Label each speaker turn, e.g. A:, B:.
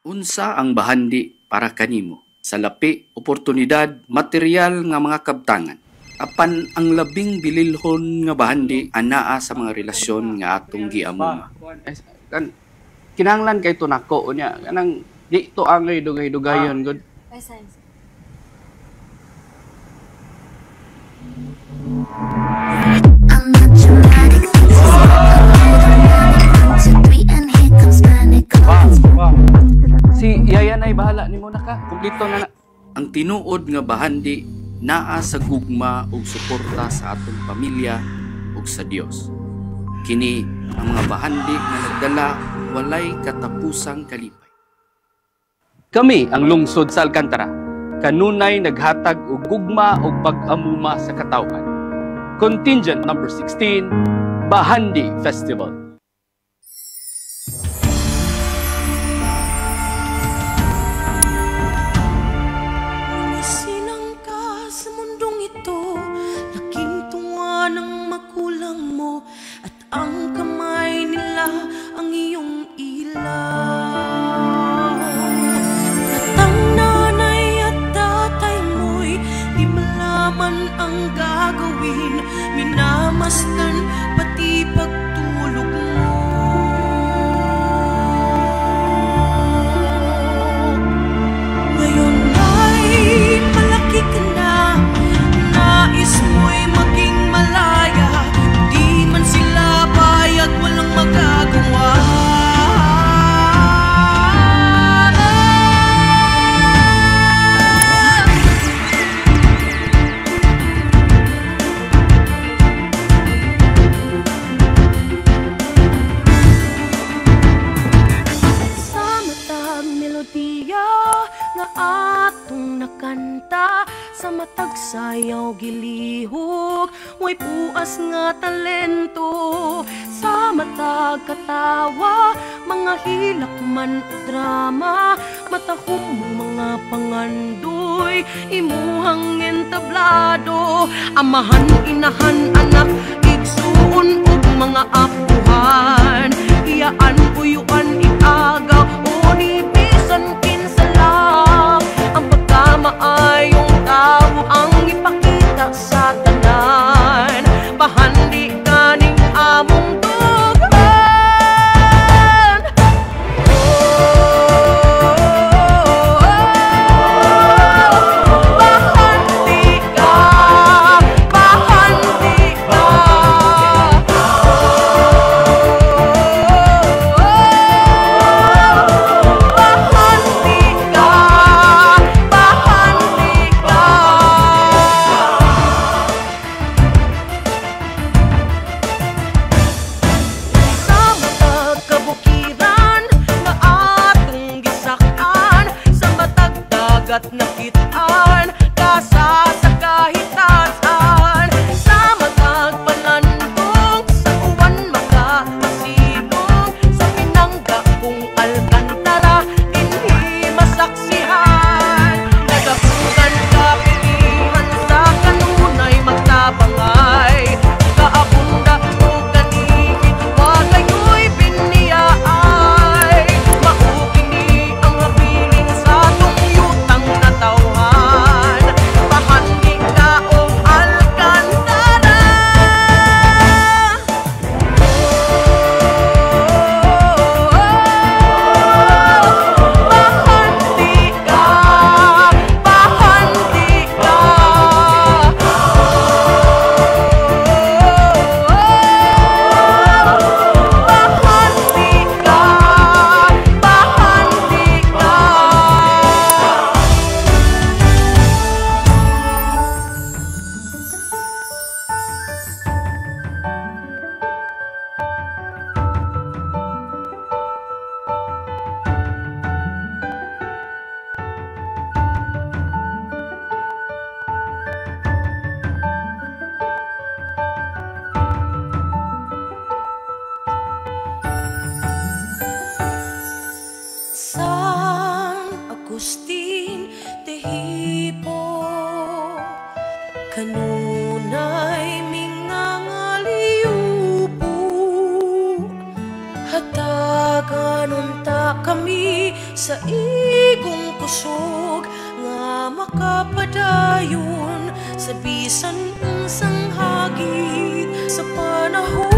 A: Unsa ang bahandi para kanimo? Salapi, oportunidad, material nga mga kabtangan. Apan ang labing bililhon nga bahandi anaa sa mga relasyon nga atong giamuma. Kinahanglan kay tunako unya kanang di to angay dugay-dugayon gud.
B: I'm not dramatic. To three and here comes panic.
A: Si Yaya na'y bahala nimo na ka. Kumpleto na na. Ang tinuod nga bahandi naa sa gugma ug suporta sa atong pamilya ug sa Dios. Kini ang mga bahandi nga nagdala walay katapusang kalipay. Kami ang lungsod sa Alcantara. Kanunay naghatag og gugma ug pag-amuma sa katawhan. Contingent number 16, Bahandi Festival.
C: Sinang ka sa mundong ito, laking tunga ng magulang mo, at ang kamay nila ang iyong ilaw. At ang nanay at tatay mo'y di malaman ang gagawin, minamasdan pati pagtulog mo. Ngayon ay malaki ka na, nais mo'y maging malaya, di man sila payag, walang magagawa. Sa matag melodiya nga atong nakanta, sa matag sayaw gilihok, way puas nga talento. Sa matag katawa, mga hilak man o drama, matahom mga pangandoy, imuhang entablado. Amahan, inahan, anak, igsuon ug mga apuhan, iyaan, uyuan, iagaw, o nibisan kinsalam. Ang pagkamaayong tao ang ipakita sa tanan, bahandi kaning among dugan. Bahandi ka, bahandi ka. Daganunta kami sa igong kusog nga makapadayon sa bisan unsang hagit sa panahon